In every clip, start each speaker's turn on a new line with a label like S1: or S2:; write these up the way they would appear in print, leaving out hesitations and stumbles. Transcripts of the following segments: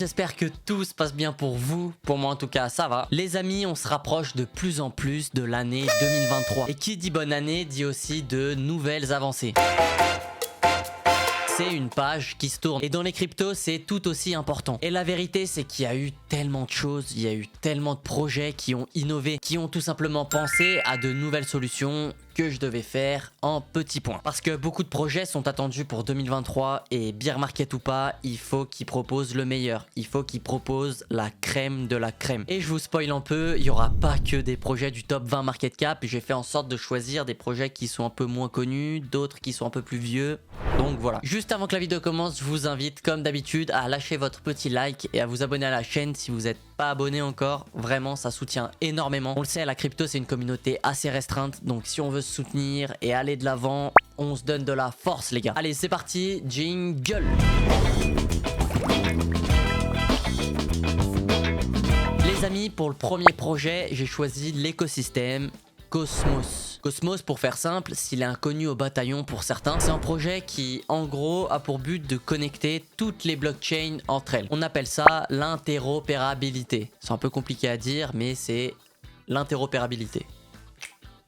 S1: J'espère que tout se passe bien pour vous, pour moi en tout cas ça va. Les amis, on se rapproche de plus en plus de l'année 2023. Et qui dit bonne année dit aussi de nouvelles avancées. C'est une page qui se tourne. Et dans les cryptos, c'est tout aussi important. Et la vérité, c'est qu'il y a eu tellement de choses, il y a eu tellement de projets qui ont innové, qui ont tout simplement pensé à de nouvelles solutions que je devais faire en petits points. Parce que beaucoup de projets sont attendus pour 2023 et bear market ou pas, il faut qu'ils proposent le meilleur. Il faut qu'ils proposent la crème de la crème. Et je vous spoil un peu, il n'y aura pas que des projets du top 20 market cap. J'ai fait en sorte de choisir des projets qui sont un peu moins connus, d'autres qui sont un peu plus vieux. Donc voilà. Juste avant que la vidéo commence, je vous invite comme d'habitude à lâcher votre petit like et à vous abonner à la chaîne si vous n'êtes pas abonné encore. Vraiment, ça soutient énormément. On le sait, la crypto, c'est une communauté assez restreinte. Donc si on veut se soutenir et aller de l'avant, on se donne de la force, les gars. Allez, c'est parti, jingle. Les amis, pour le premier projet, j'ai choisi l'écosystème Cosmos. Cosmos, pour faire simple, s'il est inconnu au bataillon pour certains, c'est un projet qui, en gros, a pour but de connecter toutes les blockchains entre elles. On appelle ça l'interopérabilité. C'est un peu compliqué à dire, mais c'est l'interopérabilité.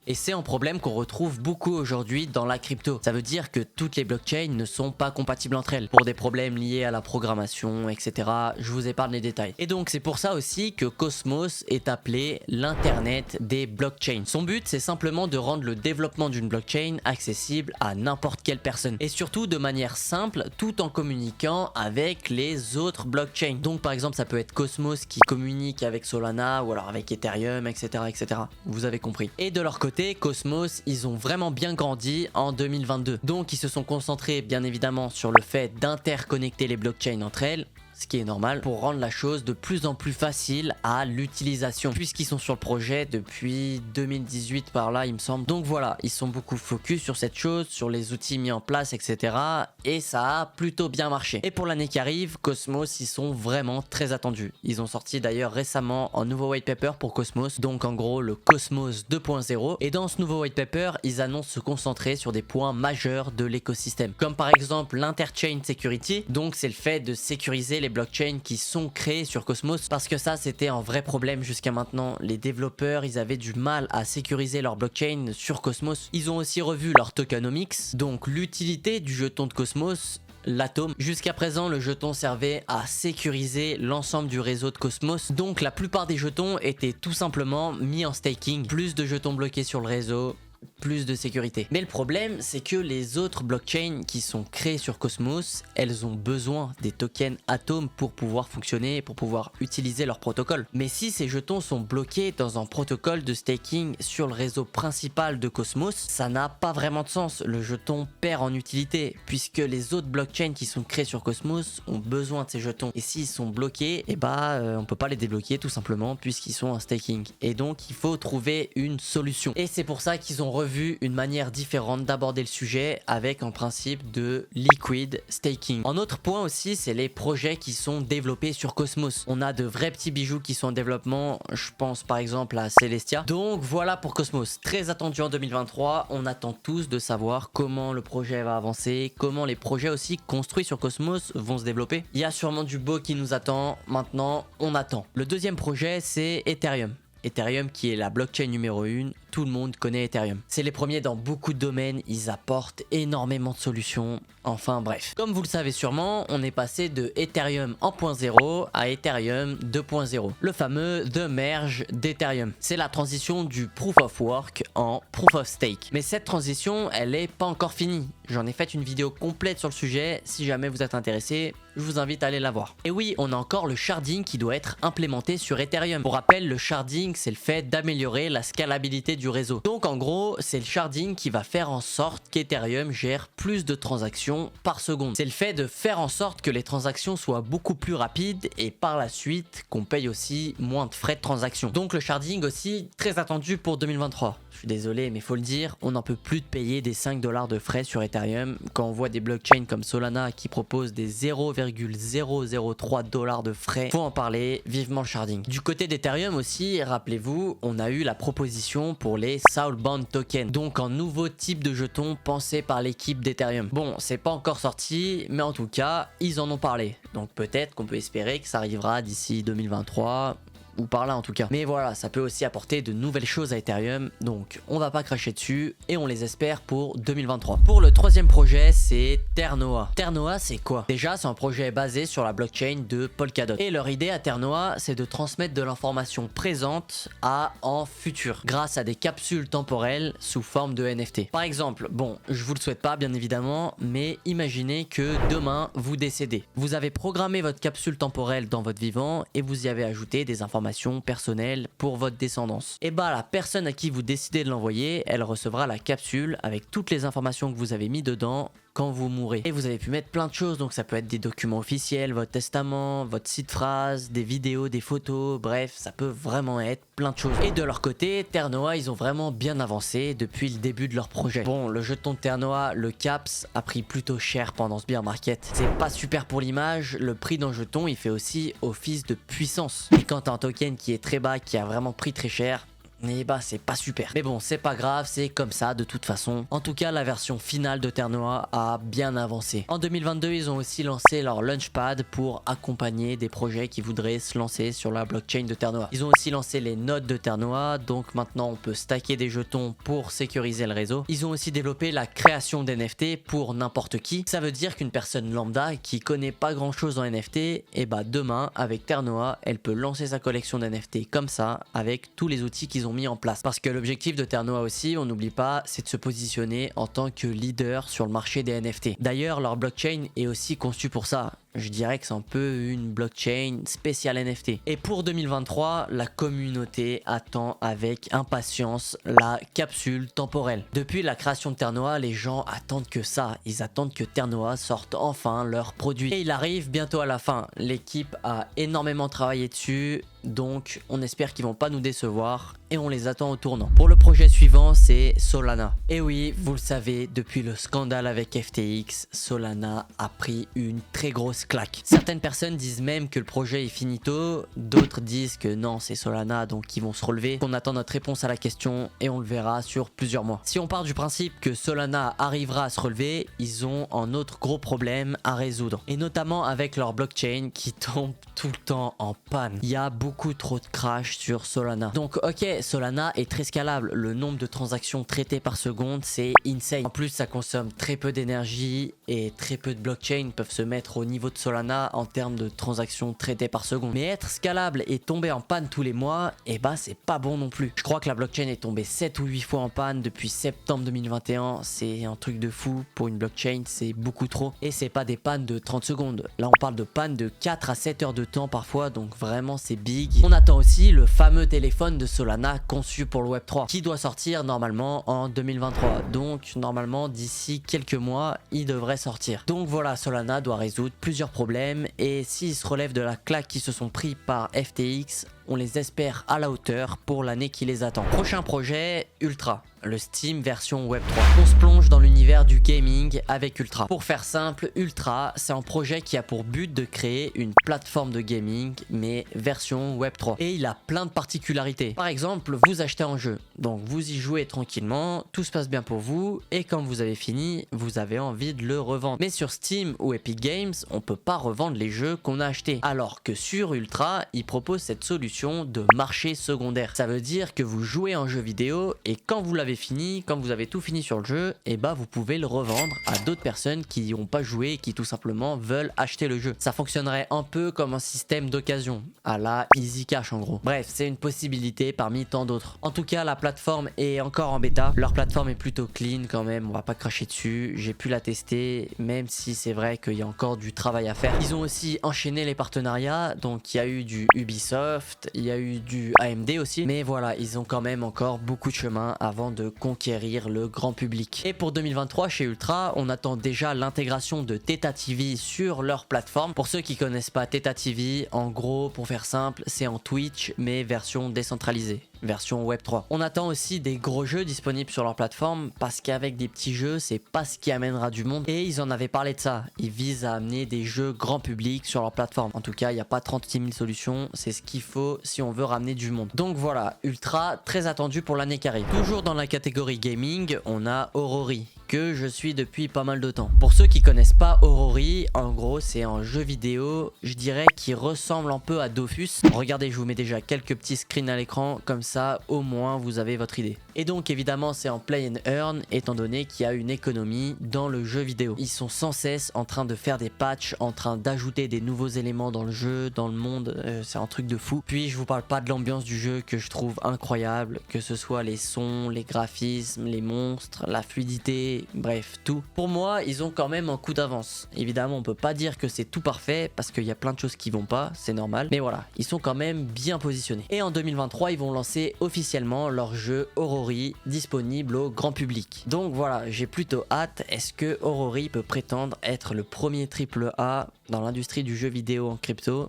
S1: Et c'est un problème qu'on retrouve beaucoup aujourd'hui dans la crypto. Ça veut dire que toutes les blockchains ne sont pas compatibles entre elles pour des problèmes liés à la programmation, etc. Je vous épargne les détails. Et donc c'est pour ça aussi que Cosmos est appelé l'internet des blockchains. Son but, c'est simplement de rendre le développement d'une blockchain accessible à n'importe quelle personne. Et surtout de manière simple, tout en communiquant avec les autres blockchains. Donc par exemple, ça peut être Cosmos qui communique avec Solana ou alors avec Ethereum, etc. etc. Vous avez compris. Et de leur côté, Cosmos, ils ont vraiment bien grandi en 2022. Donc ils se sont concentrés bien évidemment sur le fait d'interconnecter les blockchains entre elles, ce qui est normal, pour rendre la chose de plus en plus facile à l'utilisation, puisqu'ils sont sur le projet depuis 2018 par là, il me semble. Donc voilà, ils sont beaucoup focus sur cette chose, sur les outils mis en place, etc. Et ça a plutôt bien marché. Et pour l'année qui arrive, Cosmos, ils sont vraiment très attendus. Ils ont sorti d'ailleurs récemment un nouveau white paper pour Cosmos, donc en gros le Cosmos 2.0. Et dans ce nouveau white paper, ils annoncent se concentrer sur des points majeurs de l'écosystème, comme par exemple l'interchain security. Donc c'est le fait de sécuriser les blockchains qui sont créées sur Cosmos, parce que ça c'était un vrai problème jusqu'à maintenant. Les développeurs, ils avaient du mal à sécuriser leur blockchain sur Cosmos. Ils ont aussi revu leur tokenomics, donc l'utilité du jeton de Cosmos, l'atome. Jusqu'à présent, le jeton servait à sécuriser l'ensemble du réseau de Cosmos, donc la plupart des jetons étaient tout simplement mis en staking. Plus de jetons bloqués sur le réseau, plus de sécurité. Mais le problème, c'est que les autres blockchains qui sont créées sur Cosmos, elles ont besoin des tokens Atom pour pouvoir fonctionner, pour pouvoir utiliser leur protocole. Mais si ces jetons sont bloqués dans un protocole de staking sur le réseau principal de Cosmos, ça n'a pas vraiment de sens. Le jeton perd en utilité, puisque les autres blockchains qui sont créées sur Cosmos ont besoin de ces jetons. Et s'ils sont bloqués, on peut pas les débloquer tout simplement, puisqu'ils sont en staking. Et donc, il faut trouver une solution. Et c'est pour ça qu'ils ont revu une manière différente d'aborder le sujet avec un principe de liquid staking. Un autre point aussi, c'est les projets qui sont développés sur Cosmos. On a de vrais petits bijoux qui sont en développement, je pense par exemple à Celestia. Donc voilà pour Cosmos, très attendu en 2023. On attend tous de savoir comment le projet va avancer, comment les projets aussi construits sur Cosmos vont se développer. Il y a sûrement du beau qui nous attend, maintenant on attend. Le deuxième projet, c'est Ethereum. Ethereum qui est la blockchain numéro 1, tout le monde connaît Ethereum. C'est les premiers dans beaucoup de domaines, ils apportent énormément de solutions, enfin bref. Comme vous le savez sûrement, on est passé de Ethereum 1.0 à Ethereum 2.0. Le fameux The Merge d'Ethereum. C'est la transition du Proof of Work en Proof of Stake. Mais cette transition, elle est pas encore finie. J'en ai fait une vidéo complète sur le sujet, si jamais vous êtes intéressé, je vous invite à aller la voir. Et oui, on a encore le sharding qui doit être implémenté sur Ethereum. Pour rappel, le sharding, c'est le fait d'améliorer la scalabilité du réseau. Donc en gros, c'est le sharding qui va faire en sorte qu'Ethereum gère plus de transactions par seconde. C'est le fait de faire en sorte que les transactions soient beaucoup plus rapides et par la suite qu'on paye aussi moins de frais de transaction. Donc le sharding aussi très attendu pour 2023. Je suis désolé mais faut le dire, on n'en peut plus de payer des 5 $ de frais sur Ethereum quand on voit des blockchains comme Solana qui proposent des 0,003 $ de frais. Faut en parler, vivement le sharding. Du côté d'Ethereum aussi, rappelez-vous, on a eu la proposition pour pour les Soulbound Tokens, donc un nouveau type de jeton pensé par l'équipe d'Ethereum. Bon, c'est pas encore sorti, mais en tout cas, ils en ont parlé. Donc peut-être qu'on peut espérer que ça arrivera d'ici 2023. Ou par là en tout cas. Mais voilà, ça peut aussi apporter de nouvelles choses à Ethereum, donc on va pas cracher dessus et on les espère pour 2023. Pour le troisième projet, c'est Ternoa. Ternoa, c'est quoi? Déjà, c'est un projet basé sur la blockchain de Polkadot. Et leur idée à Ternoa, c'est de transmettre de l'information présente à en futur, grâce à des capsules temporelles sous forme de NFT. Par exemple, bon, je vous le souhaite pas bien évidemment, mais imaginez que demain vous décédez. Vous avez programmé votre capsule temporelle dans votre vivant et vous y avez ajouté des informations personnelles pour votre descendance. Et bah la personne à qui vous décidez de l'envoyer, elle recevra la capsule avec toutes les informations que vous avez mis dedans quand vous mourrez. Et vous avez pu mettre plein de choses, donc ça peut être des documents officiels, votre testament, votre site phrase, des vidéos, des photos, bref, ça peut vraiment être plein de choses. Et de leur côté, Ternoa, ils ont vraiment bien avancé depuis le début de leur projet. Bon, le jeton de Ternoa, le CAPS, a pris plutôt cher pendant ce bear market. C'est pas super pour l'image, le prix d'un jeton, il fait aussi office de puissance. Et quand t'as un token qui est très bas, qui a vraiment pris très cher, et bah c'est pas super. Mais bon, c'est pas grave, c'est comme ça de toute façon. En tout cas, la version finale de Ternoa a bien avancé. En 2022, ils ont aussi lancé leur Launchpad pour accompagner des projets qui voudraient se lancer sur la blockchain de Ternoa. Ils ont aussi lancé les nodes de Ternoa, donc maintenant on peut stacker des jetons pour sécuriser le réseau. Ils ont aussi développé la création d'NFT pour n'importe qui. Ça veut dire qu'une personne lambda qui connaît pas grand chose en NFT, et bah demain avec Ternoa, elle peut lancer sa collection d'NFT comme ça avec tous les outils qu'ils ont mis en place. Parce que l'objectif de Ternoa aussi, on n'oublie pas, c'est de se positionner en tant que leader sur le marché des NFT. D'ailleurs, leur blockchain est aussi conçue pour ça. Je dirais que c'est un peu une blockchain spéciale NFT. Et pour 2023, la communauté attend avec impatience la capsule temporelle. Depuis la création de Ternoa, les gens attendent que ça. Ils attendent que Ternoa sorte enfin leur produit. Et il arrive bientôt à la fin. L'équipe a énormément travaillé dessus, donc on espère qu'ils vont pas nous décevoir et on les attend au tournant. Pour le projet suivant, c'est Solana. Et oui, vous le savez, depuis le scandale avec FTX, Solana a pris une très grosse claque. Certaines personnes disent même que le projet est finito, d'autres disent que non, c'est Solana, donc ils vont se relever. On attend notre réponse à la question et on le verra sur plusieurs mois. Si on part du principe que Solana arrivera à se relever, ils ont un autre gros problème à résoudre. Et notamment avec leur blockchain qui tombe tout le temps en panne. Il y a beaucoup trop de crash sur Solana. Donc ok, Solana est très scalable. Le nombre de transactions traitées par seconde, c'est insane. En plus, ça consomme très peu d'énergie et très peu de blockchains peuvent se mettre au niveau de Solana en termes de transactions traitées par seconde. Mais être scalable et tomber en panne tous les mois, et bah c'est pas bon non plus. Je crois que la blockchain est tombée 7 ou 8 fois en panne depuis septembre 2021. C'est un truc de fou pour une blockchain, c'est beaucoup trop. Et c'est pas des pannes de 30 secondes. Là on parle de pannes de 4 à 7 heures de temps parfois, donc vraiment c'est big. On attend aussi le fameux téléphone de Solana conçu pour le Web3 qui doit sortir normalement en 2023. Donc normalement d'ici quelques mois il devrait sortir. Donc voilà, Solana doit résoudre plusieurs problèmes et s'ils se relèvent de la claque qui se sont pris par FTX, on les espère à la hauteur pour l'année qui les attend. Prochain projet, Ultra, le Steam version Web3. On se plonge dans l'univers du gaming avec Ultra. Pour faire simple, Ultra, c'est un projet qui a pour but de créer une plateforme de gaming, mais version Web3. Et il a plein de particularités. Par exemple, vous achetez un jeu, donc vous y jouez tranquillement, tout se passe bien pour vous, et quand vous avez fini, vous avez envie de le revendre. Mais sur Steam ou Epic Games, on peut pas revendre les jeux qu'on a achetés. Alors que sur Ultra, ils proposent cette solution de marché secondaire. Ça veut dire que vous jouez un jeu vidéo et quand vous l'avez fini, quand vous avez tout fini sur le jeu, et bah vous pouvez le revendre à d'autres personnes qui n'y ont pas joué et qui tout simplement veulent acheter le jeu. Ça fonctionnerait un peu comme un système d'occasion, à la Easy Cash en gros. Bref, c'est une possibilité parmi tant d'autres. En tout cas, la plateforme est encore en bêta. Leur plateforme est plutôt clean quand même, on va pas cracher dessus. J'ai pu la tester, même si c'est vrai qu'il y a encore du travail à faire. Ils ont aussi enchaîné les partenariats, donc il y a eu du Ubisoft, il y a eu du AMD aussi, mais voilà, ils ont quand même encore beaucoup de chemin avant de conquérir le grand public. Et pour 2023 chez Ultra, on attend déjà l'intégration de Theta TV sur leur plateforme. Pour ceux qui connaissent pas Theta TV, en gros, pour faire simple, c'est en Twitch mais version décentralisée. version Web 3. On attend aussi des gros jeux disponibles sur leur plateforme parce qu'avec des petits jeux, c'est pas ce qui amènera du monde. Et ils en avaient parlé de ça. Ils visent à amener des jeux grand public sur leur plateforme. En tout cas, il n'y a pas 36 000 solutions. C'est ce qu'il faut si on veut ramener du monde. Donc voilà, Ultra, très attendu pour l'année qui arrive. Toujours dans la catégorie gaming, on a Orori, que je suis depuis pas mal de temps. Pour ceux qui connaissent pas Orori, en gros c'est un jeu vidéo, je dirais, qui ressemble un peu à Dofus. Regardez, je vous mets déjà quelques petits screens à l'écran, comme ça au moins vous avez votre idée. Et donc évidemment c'est en play and earn, étant donné qu'il y a une économie dans le jeu vidéo. Ils sont sans cesse en train de faire des patchs, en train d'ajouter des nouveaux éléments dans le jeu, dans le monde, c'est un truc de fou. Puis je vous parle pas de l'ambiance du jeu que je trouve incroyable, que ce soit les sons, les graphismes, les monstres, la fluidité, bref tout. Pour moi ils ont quand même un coup d'avance. Évidemment on peut pas dire que c'est tout parfait parce qu'il y a plein de choses qui vont pas, c'est normal, mais voilà, ils sont quand même bien positionnés. Et en 2023 ils vont lancer officiellement leur jeu Orori, disponible au grand public. Donc voilà, j'ai plutôt hâte. Est-ce que Orori peut prétendre être le premier AAA dans l'industrie du jeu vidéo en crypto?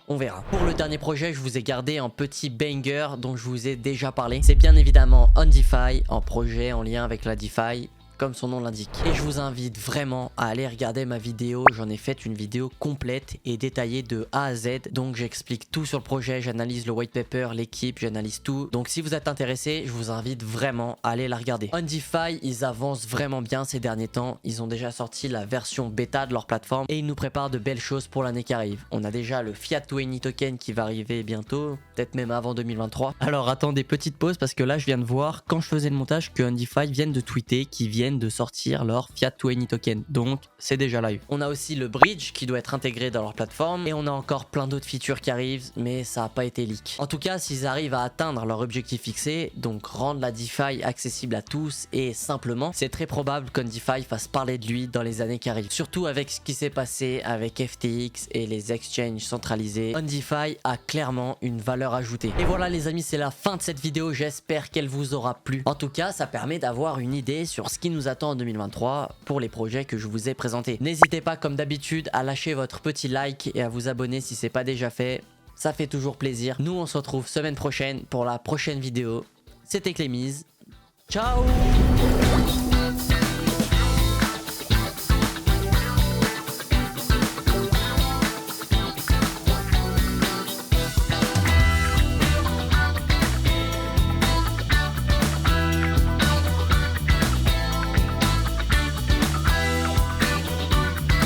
S1: On verra. Pour le dernier projet, je vous ai gardé un petit banger dont je vous ai déjà parlé. C'est bien évidemment OnDefi, un projet en lien avec la DeFi, comme son nom l'indique. Et je vous invite vraiment à aller regarder ma vidéo. J'en ai fait une vidéo complète et détaillée de A à Z. Donc j'explique tout sur le projet, j'analyse le white paper, l'équipe, j'analyse tout. Donc si vous êtes intéressé, je vous invite vraiment à aller la regarder. OnDefi, ils avancent vraiment bien ces derniers temps. Ils ont déjà sorti la version bêta de leur plateforme et ils nous préparent de belles choses pour l'année qui arrive. On a déjà le Fiat20 token qui va arriver bientôt, peut-être même avant 2023. Alors attendez, petite pause parce que là je viens de voir quand je faisais le montage que OnDefi viennent de tweeter qu'ils viennent de sortir leur Fiat20 token, donc c'est déjà live. On a aussi le bridge qui doit être intégré dans leur plateforme et on a encore plein d'autres features qui arrivent, mais ça n'a pas été leak. En tout cas, s'ils arrivent à atteindre leur objectif fixé, donc rendre la DeFi accessible à tous et simplement, c'est très probable qu'OnDefi fasse parler de lui dans les années qui arrivent. Surtout avec ce qui s'est passé avec FTX et les exchanges centralisés, OnDefi a clairement une valeur ajoutée. Et voilà les amis, c'est la fin de cette vidéo, j'espère qu'elle vous aura plu. En tout cas, ça permet d'avoir une idée sur ce qui nous attend en 2023 pour les projets que je vous ai présentés. N'hésitez pas comme d'habitude à lâcher votre petit like et à vous abonner si c'est pas déjà fait, ça fait toujours plaisir. Nous on se retrouve semaine prochaine pour la prochaine vidéo. C'était Clémise, ciao.